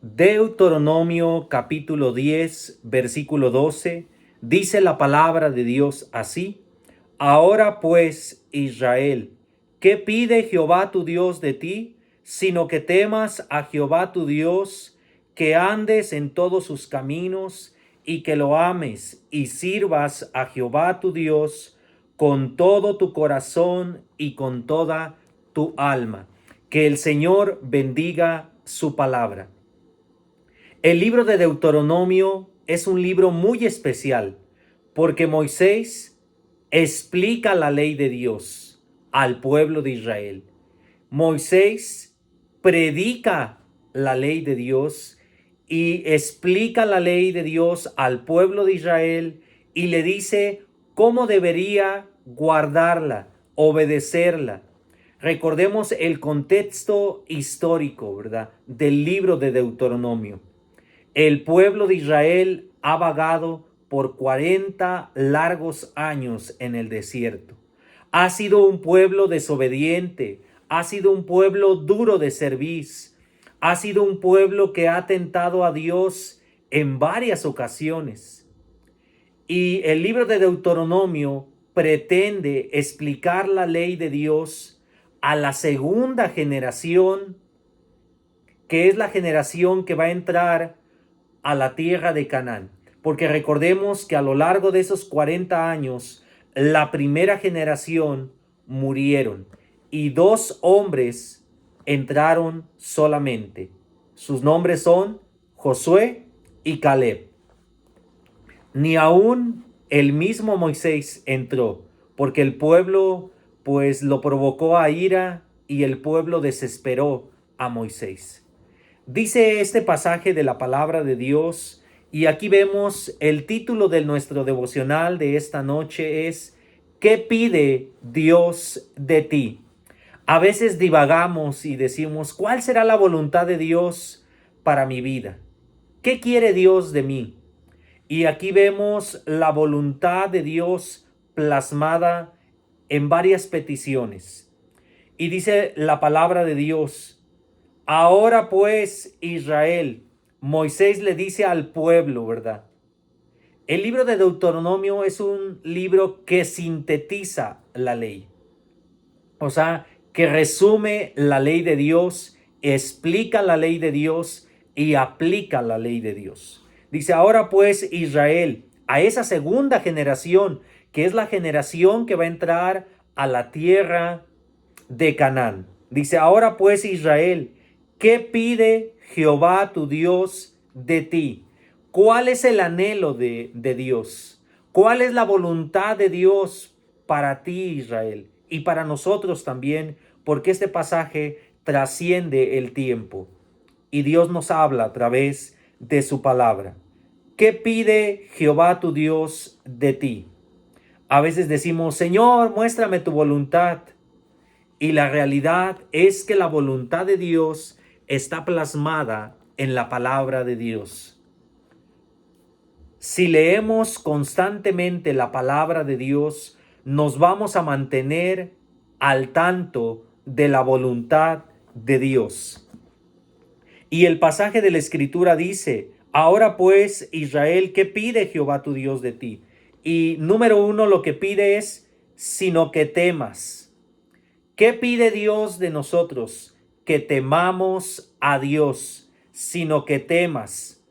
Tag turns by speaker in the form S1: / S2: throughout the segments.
S1: Deuteronomio capítulo 10, versículo 12, dice la palabra de Dios así: Ahora pues, Israel, ¿qué pide Jehová tu Dios de ti? Sino que temas a Jehová tu Dios, que andes en todos sus caminos y que lo ames y sirvas a Jehová tu Dios con todo tu corazón y con toda tu alma. Que el Señor bendiga su palabra. El libro de Deuteronomio es un libro muy especial porque Moisés explica la ley de Dios al pueblo de Israel. Moisés predica la ley de Dios y explica la ley de Dios al pueblo de Israel y le dice cómo debería guardarla, obedecerla. Recordemos el contexto histórico, ¿verdad?, del libro de Deuteronomio. El pueblo de Israel ha vagado por 40 largos años en el desierto. Ha sido un pueblo desobediente, ha sido un pueblo duro de cerviz, ha sido un pueblo que ha tentado a Dios en varias ocasiones. Y el libro de Deuteronomio pretende explicar la ley de Dios a la segunda generación, que es la generación que va a entrar a la tierra de Canaán. Porque recordemos que a lo largo de esos 40 años, la primera generación murieron y 2 hombres entraron solamente. Sus nombres son Josué y Caleb. Ni aún el mismo Moisés entró, porque el pueblo pues lo provocó a ira y el pueblo desesperó a Moisés. Dice este pasaje de la palabra de Dios, y aquí vemos el título de nuestro devocional de esta noche es: ¿qué pide Dios de ti? A veces divagamos y decimos: ¿cuál será la voluntad de Dios para mi vida? ¿Qué quiere Dios de mí? Y aquí vemos la voluntad de Dios plasmada en varias peticiones. Y dice la palabra de Dios: Ahora pues, Israel, Moisés le dice al pueblo, ¿verdad? El libro de Deuteronomio es un libro que sintetiza la ley. O sea, que resume la ley de Dios, explica la ley de Dios y aplica la ley de Dios. Dice: ahora pues, Israel, a esa segunda generación, que es la generación que va a entrar a la tierra de Canaán. Dice: ahora pues, Israel, ¿qué pide Jehová tu Dios de ti? ¿Cuál es el anhelo de Dios? ¿Cuál es la voluntad de Dios para ti, Israel? Y para nosotros también, porque este pasaje trasciende el tiempo y Dios nos habla a través de su palabra. ¿Qué pide Jehová tu Dios de ti? A veces decimos: Señor, muéstrame tu voluntad. Y la realidad es que la voluntad de Dios está plasmada en la palabra de Dios. Si leemos constantemente la palabra de Dios, nos vamos a mantener al tanto de la voluntad de Dios. Y el pasaje de la Escritura dice: ahora pues, Israel, ¿qué pide Jehová tu Dios de ti? Y número 1, lo que pide es: sino que temas. ¿Qué pide Dios de nosotros? Que temamos a Dios, sino que temas.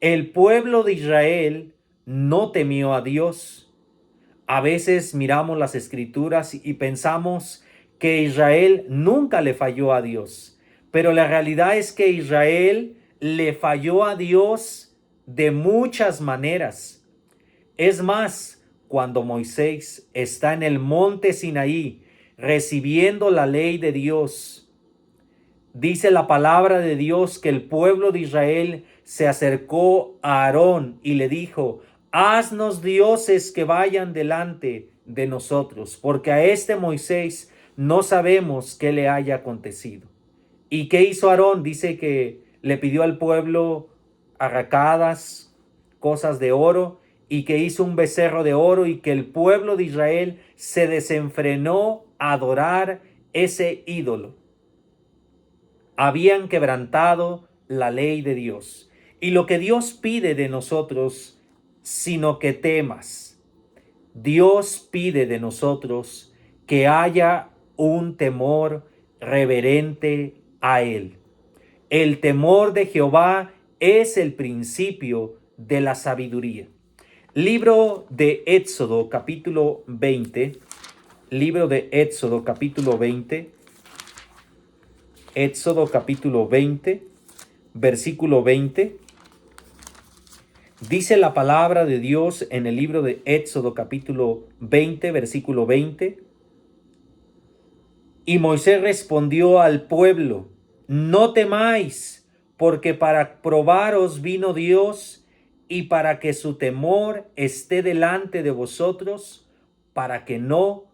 S1: El pueblo de Israel no temió a Dios. A veces miramos las escrituras y pensamos que Israel nunca le falló a Dios, pero la realidad es que Israel le falló a Dios de muchas maneras. Es más, cuando Moisés está en el monte Sinaí recibiendo la ley de Dios, dice la palabra de Dios que el pueblo de Israel se acercó a Aarón y le dijo: haznos dioses que vayan delante de nosotros, porque a este Moisés no sabemos qué le haya acontecido. ¿Y qué hizo Aarón? Dice que le pidió al pueblo arracadas, cosas de oro, y que hizo un becerro de oro, y que el pueblo de Israel se desenfrenó a adorar ese ídolo. Habían quebrantado la ley de Dios. Y lo que Dios pide de nosotros, sino que temas. Dios pide de nosotros que haya un temor reverente a Él. El temor de Jehová es el principio de la sabiduría. Libro de Éxodo, capítulo 20. Libro de Éxodo, capítulo 20. Éxodo, capítulo 20, versículo 20. Dice la palabra de Dios en el libro de Éxodo, capítulo 20, versículo 20. Y Moisés respondió al pueblo: no temáis, porque para probaros vino Dios, y para que su temor esté delante de vosotros, para que no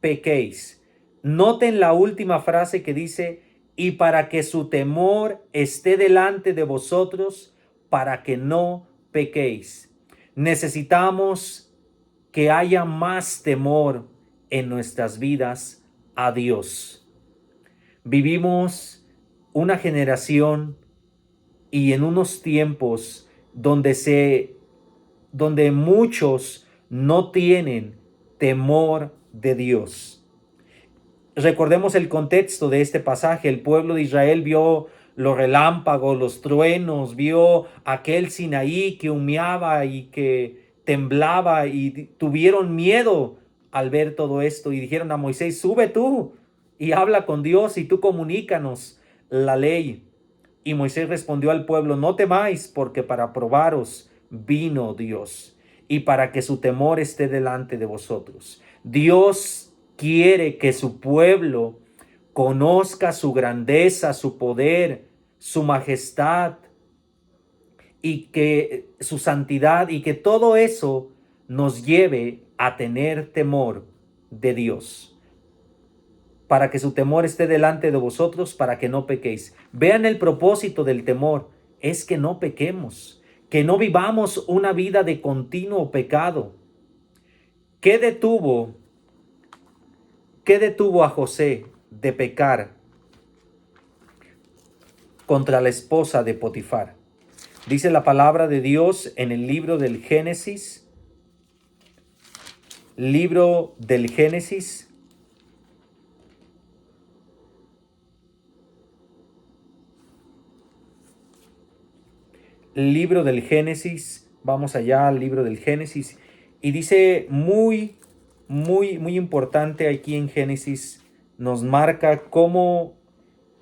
S1: pequéis. Noten la última frase que dice: y para que su temor esté delante de vosotros, para que no pequéis. Necesitamos que haya más temor en nuestras vidas a Dios. Vivimos una generación y en unos tiempos donde muchos no tienen temor de Dios. Recordemos el contexto de este pasaje. El pueblo de Israel vio los relámpagos, los truenos, vio aquel Sinaí que humeaba y que temblaba, y tuvieron miedo al ver todo esto y dijeron a Moisés: sube tú y habla con Dios y tú comunícanos la ley. Y Moisés respondió al pueblo: no temáis, porque para probaros vino Dios, y para que su temor esté delante de vosotros. Dios quiere que su pueblo conozca su grandeza, su poder, su majestad y que su santidad, y que todo eso nos lleve a tener temor de Dios. Para que su temor esté delante de vosotros, para que no pequéis. Vean el propósito del temor: es que no pequemos, que no vivamos una vida de continuo pecado. ¿Qué detuvo a José de pecar contra la esposa de Potifar? Dice la palabra de Dios en el libro del Génesis, libro del Génesis, vamos allá al libro del Génesis, y dice muy importante aquí en Génesis, nos marca cómo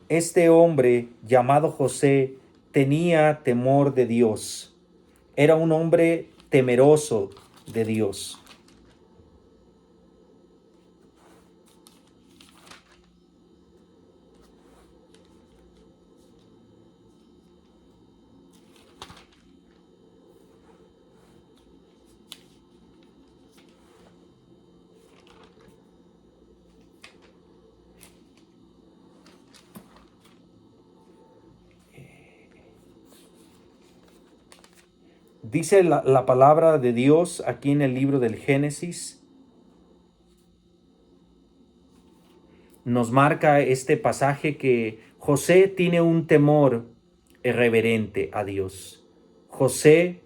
S1: este hombre llamado José tenía temor de Dios. Era un hombre temeroso de Dios. Dice la palabra de Dios aquí en el libro del Génesis, nos marca este pasaje que José tiene un temor reverente a Dios. José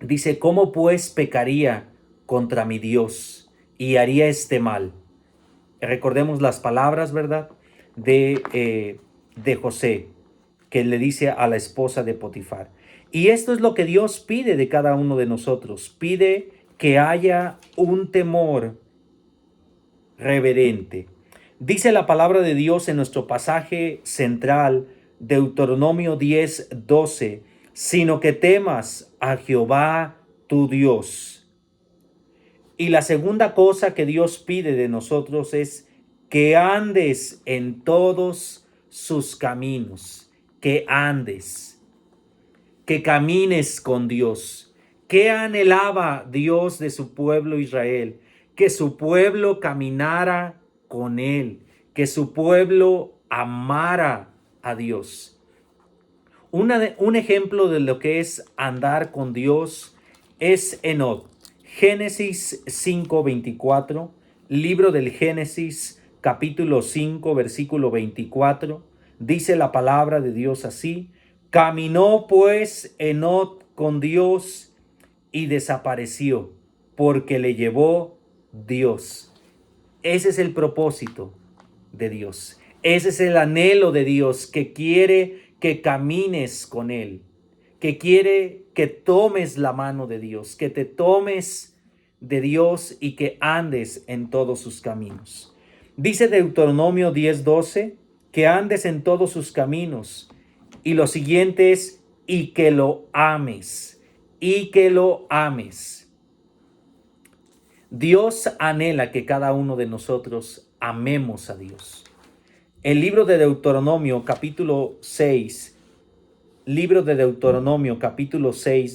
S1: dice: ¿cómo pues pecaría contra mi Dios y haría este mal? Recordemos las palabras, ¿verdad? De José, que le dice a la esposa de Potifar. Y esto es lo que Dios pide de cada uno de nosotros. Pide que haya un temor reverente. Dice la palabra de Dios en nuestro pasaje central, Deuteronomio 10:12, sino que temas a Jehová tu Dios. Y la segunda cosa que Dios pide de nosotros es que andes en todos sus caminos, que andes, que camines con Dios. ¿Qué anhelaba Dios de su pueblo Israel? Que su pueblo caminara con Él, que su pueblo amara a Dios. Un ejemplo de lo que es andar con Dios es Enoc. Génesis 5:24, libro del Génesis capítulo 5 versículo 24, dice la palabra de Dios así: Caminó pues Enoc con Dios y desapareció, porque le llevó Dios. Ese es el propósito de Dios. Ese es el anhelo de Dios, que quiere que camines con Él, que quiere que tomes la mano de Dios, que te tomes de Dios y que andes en todos sus caminos. Dice Deuteronomio 10:12, que andes en todos sus caminos. Y lo siguiente es, y que lo ames, y que lo ames. Dios anhela que cada uno de nosotros amemos a Dios. El libro de Deuteronomio capítulo 6,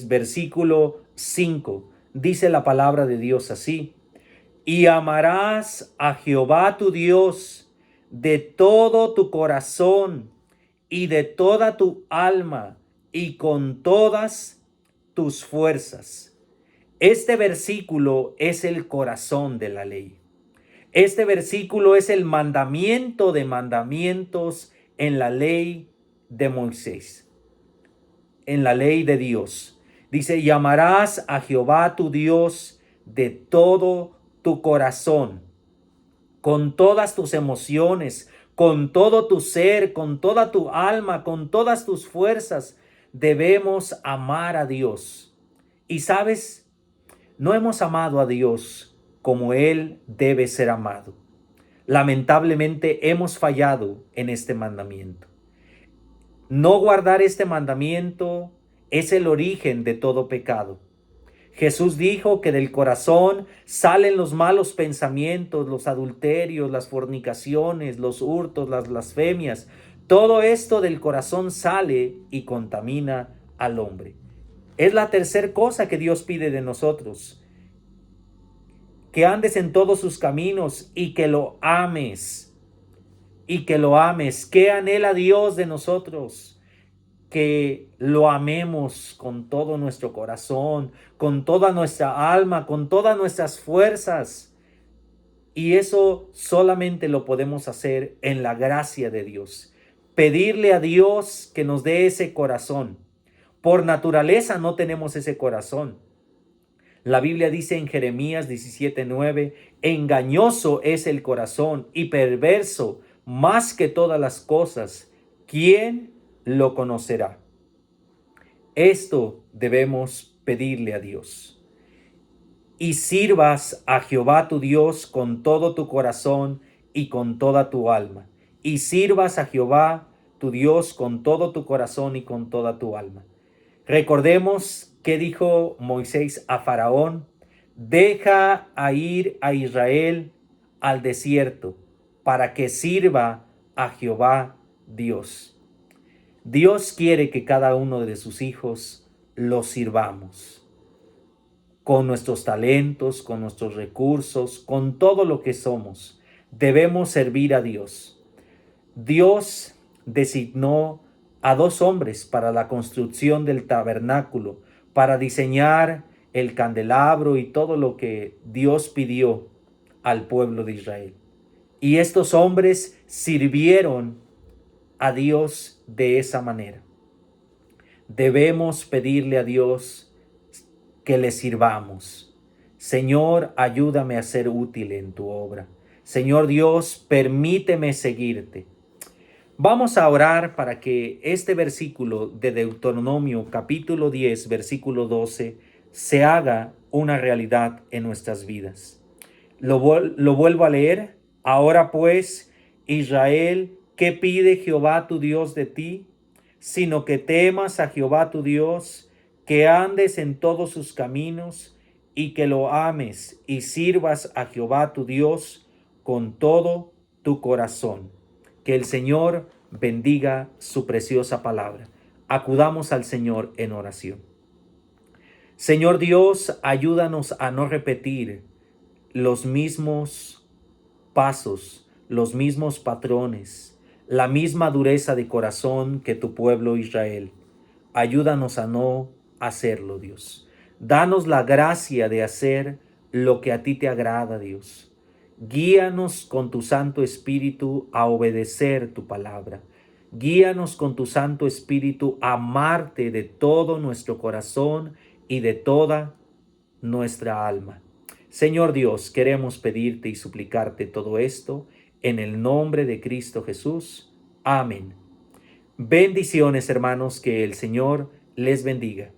S1: versículo 5, dice la palabra de Dios así: y amarás a Jehová tu Dios de todo tu corazón y de toda tu alma y con todas tus fuerzas. Este versículo es el corazón de la ley. Este versículo es el mandamiento de mandamientos en la ley de Moisés, en la ley de Dios. Dice, y amarás a Jehová tu Dios de todo tu corazón, con todas tus emociones, con todo tu ser, con toda tu alma, con todas tus fuerzas. Debemos amar a Dios. Y sabes, no hemos amado a Dios como Él debe ser amado. Lamentablemente hemos fallado en este mandamiento. No guardar este mandamiento es el origen de todo pecado. Jesús dijo que del corazón salen los malos pensamientos, los adulterios, las fornicaciones, los hurtos, las blasfemias. Todo esto del corazón sale y contamina al hombre. Es la tercera cosa que Dios pide de nosotros: que andes en todos sus caminos y que lo ames. Y que lo ames. ¿Qué anhela Dios de nosotros? Que lo amemos con todo nuestro corazón, con toda nuestra alma, con todas nuestras fuerzas. Y eso solamente lo podemos hacer en la gracia de Dios. Pedirle a Dios que nos dé ese corazón. Por naturaleza no tenemos ese corazón. La Biblia dice en Jeremías 17:9, engañoso es el corazón y perverso más que todas las cosas. ¿Quién lo conocerá? Esto debemos pedirle a Dios. Y sirvas a Jehová tu Dios con todo tu corazón y con toda tu alma. Y sirvas a Jehová tu Dios con todo tu corazón y con toda tu alma. Recordemos que dijo Moisés a Faraón: deja a ir a Israel al desierto para que sirva a Jehová Dios. Dios quiere que cada uno de sus hijos lo sirvamos con nuestros talentos, con nuestros recursos, con todo lo que somos. Debemos servir a Dios. Dios designó a 2 hombres para la construcción del tabernáculo, para diseñar el candelabro y todo lo que Dios pidió al pueblo de Israel. Y estos hombres sirvieron a Dios de esa manera. Debemos pedirle a Dios que le sirvamos. Señor, ayúdame a ser útil en tu obra. Señor Dios, permíteme seguirte. Vamos a orar para que este versículo de Deuteronomio capítulo 10, versículo 12, se haga una realidad en nuestras vidas. Lo vuelvo a leer. Ahora pues, Israel, ¿qué pide Jehová tu Dios de ti? Sino que temas a Jehová tu Dios, que andes en todos sus caminos y que lo ames y sirvas a Jehová tu Dios con todo tu corazón. Que el Señor bendiga su preciosa palabra. Acudamos al Señor en oración. Señor Dios, ayúdanos a no repetir los mismos pasos, los mismos patrones, la misma dureza de corazón que tu pueblo Israel. Ayúdanos a no hacerlo, Dios. Danos la gracia de hacer lo que a ti te agrada, Dios. Guíanos con tu Santo Espíritu a obedecer tu palabra. Guíanos con tu Santo Espíritu a amarte de todo nuestro corazón y de toda nuestra alma. Señor Dios, queremos pedirte y suplicarte todo esto en el nombre de Cristo Jesús. Amén. Bendiciones, hermanos, que el Señor les bendiga.